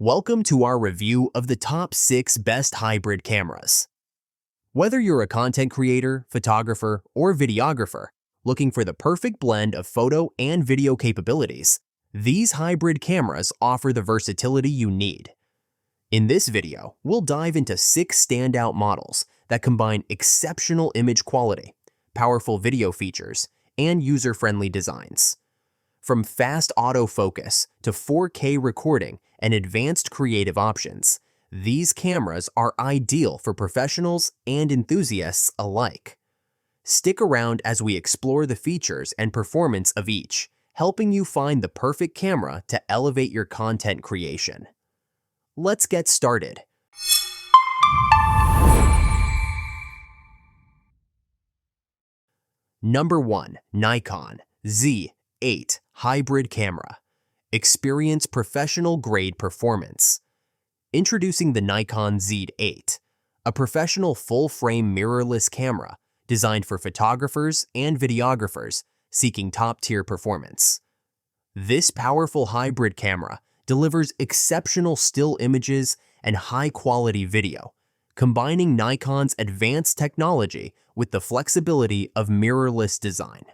Welcome to our review of the top 6 best hybrid cameras. Whether you're a content creator, photographer, or videographer looking for the perfect blend of photo and video capabilities, these hybrid cameras offer the versatility you need. In this video, we'll dive into 6 standout models that combine exceptional image quality, powerful video features, and user-friendly designs. From fast autofocus to 4K recording and advanced creative options, these cameras are ideal for professionals and enthusiasts alike. Stick around as we explore the features and performance of each, helping you find the perfect camera to elevate your content creation. Let's get started. Number 1. Nikon Z Hybrid Camera. Experience professional-grade performance. Introducing the Nikon Z8, a professional full-frame mirrorless camera designed for photographers and videographers seeking top-tier performance. This powerful hybrid camera delivers exceptional still images and high-quality video, combining Nikon's advanced technology with the flexibility of mirrorless design.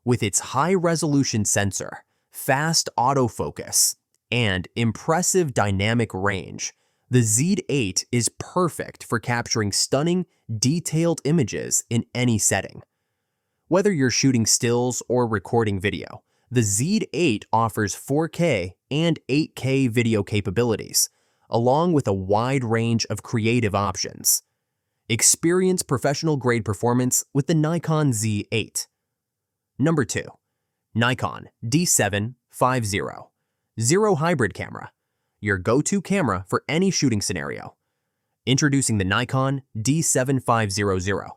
With its high-resolution sensor, fast autofocus, and impressive dynamic range, the Z8 is perfect for capturing stunning, detailed images in any setting. Whether you're shooting stills or recording video, the Z8 offers 4K and 8K video capabilities, along with a wide range of creative options. Experience professional-grade performance with the Nikon Z8. Number 2. Nikon D7500 Hybrid Camera, your go-to camera for any shooting scenario. Introducing the Nikon D7500,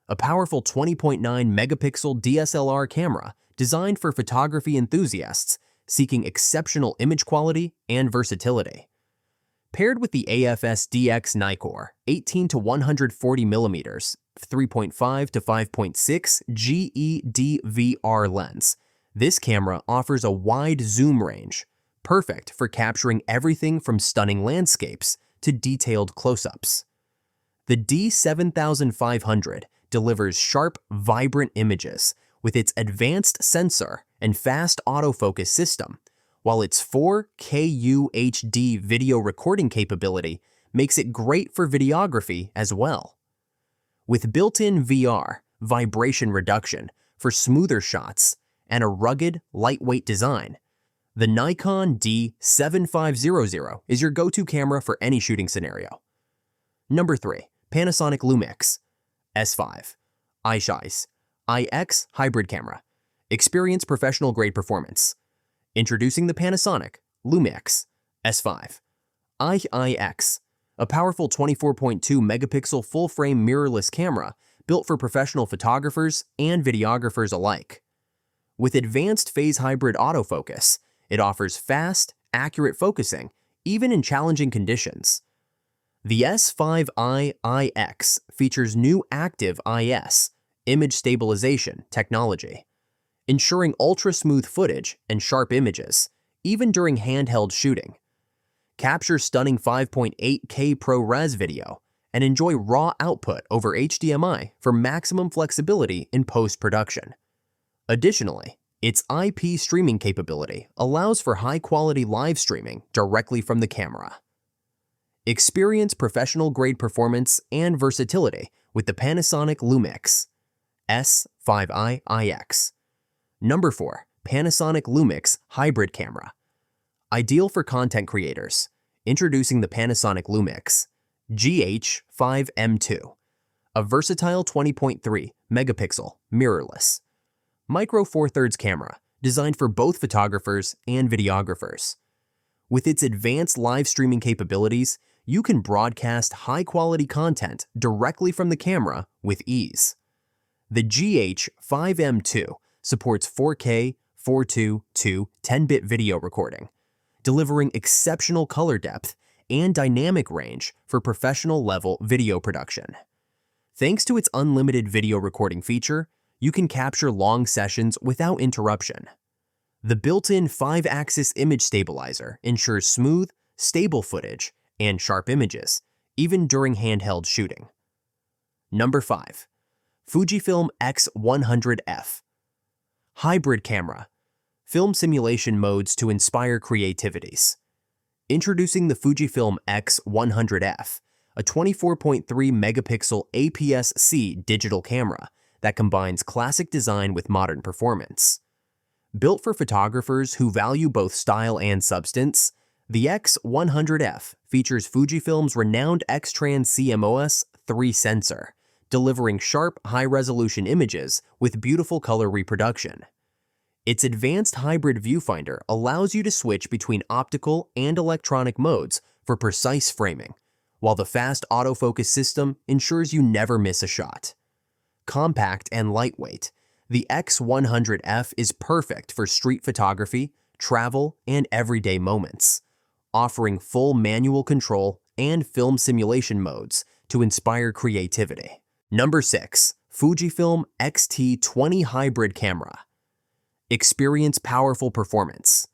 a powerful 20.9 megapixel DSLR camera designed for photography enthusiasts seeking exceptional image quality and versatility. Paired with the AFS-DX Nikkor 18 to 140 mm 3.5 to 5.6 GEDVR lens, this camera offers a wide zoom range, perfect for capturing everything from stunning landscapes to detailed close-ups. The D7500 delivers sharp, vibrant images with its advanced sensor and fast autofocus system, while its 4K UHD video recording capability makes it great for videography as well. With built-in VR, vibration reduction for smoother shots, and a rugged, lightweight design, the Nikon D7500 is your go-to camera for any shooting scenario. Number 3. Panasonic LUMIX S5IIX Hybrid Camera. Experience professional-grade performance. Introducing the Panasonic LUMIX S5IIX, a powerful 24.2 megapixel full-frame mirrorless camera built for professional photographers and videographers alike. With advanced phase hybrid autofocus, it offers fast, accurate focusing even in challenging conditions. The S5IIX features new active IS image stabilization technology, ensuring ultra-smooth footage and sharp images, even during handheld shooting. Capture stunning 5.8K ProRes video and enjoy raw output over HDMI for maximum flexibility in post-production. Additionally, its IP streaming capability allows for high-quality live streaming directly from the camera. Experience professional-grade performance and versatility with the Panasonic LUMIX S5IIX. Number 4. Panasonic LUMIX Hybrid Camera. Ideal for content creators. Introducing the Panasonic LUMIX GH5M2, a versatile 20.3 megapixel mirrorless micro four thirds camera designed for both photographers and videographers. With its advanced live streaming capabilities, you can broadcast high-quality content directly from the camera with ease. The GH5M2 supports 4K, 4:2 to 10-bit video recording, delivering exceptional color depth and dynamic range for professional-level video production. Thanks to its unlimited video recording feature, you can capture long sessions without interruption. The built-in 5-axis image stabilizer ensures smooth, stable footage, and sharp images, even during handheld shooting. Number 5. Fujifilm X100F. Hybrid camera. Film simulation modes to inspire creativities. Introducing the Fujifilm X100F, a 24.3 megapixel APS-C digital camera that combines classic design with modern performance. Built for photographers who value both style and substance, the X100F features Fujifilm's renowned X-Trans CMOS 3 sensor, delivering sharp, high-resolution images with beautiful color reproduction. Its advanced hybrid viewfinder allows you to switch between optical and electronic modes for precise framing, while the fast autofocus system ensures you never miss a shot. Compact and lightweight, the X100F is perfect for street photography, travel, and everyday moments, offering full manual control and film simulation modes to inspire creativity. Number 6. Fujifilm X-T20 Hybrid Camera. Experience powerful performance.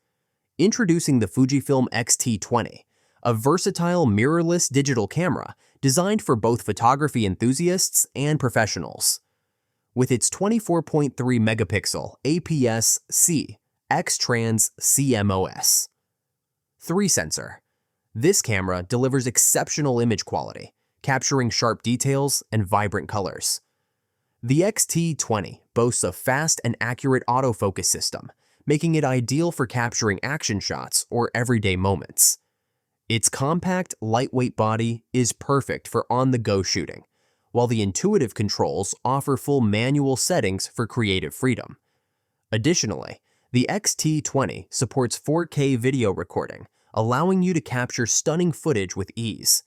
Introducing the Fujifilm X-T20, a versatile mirrorless digital camera designed for both photography enthusiasts and professionals. With its 24.3 megapixel APS-C X-Trans CMOS 3 sensor, this camera delivers exceptional image quality, capturing sharp details and vibrant colors. The X-T20 boasts a fast and accurate autofocus system, making it ideal for capturing action shots or everyday moments. Its compact, lightweight body is perfect for on-the-go shooting, while the intuitive controls offer full manual settings for creative freedom. Additionally, the X-T20 supports 4K video recording, allowing you to capture stunning footage with ease,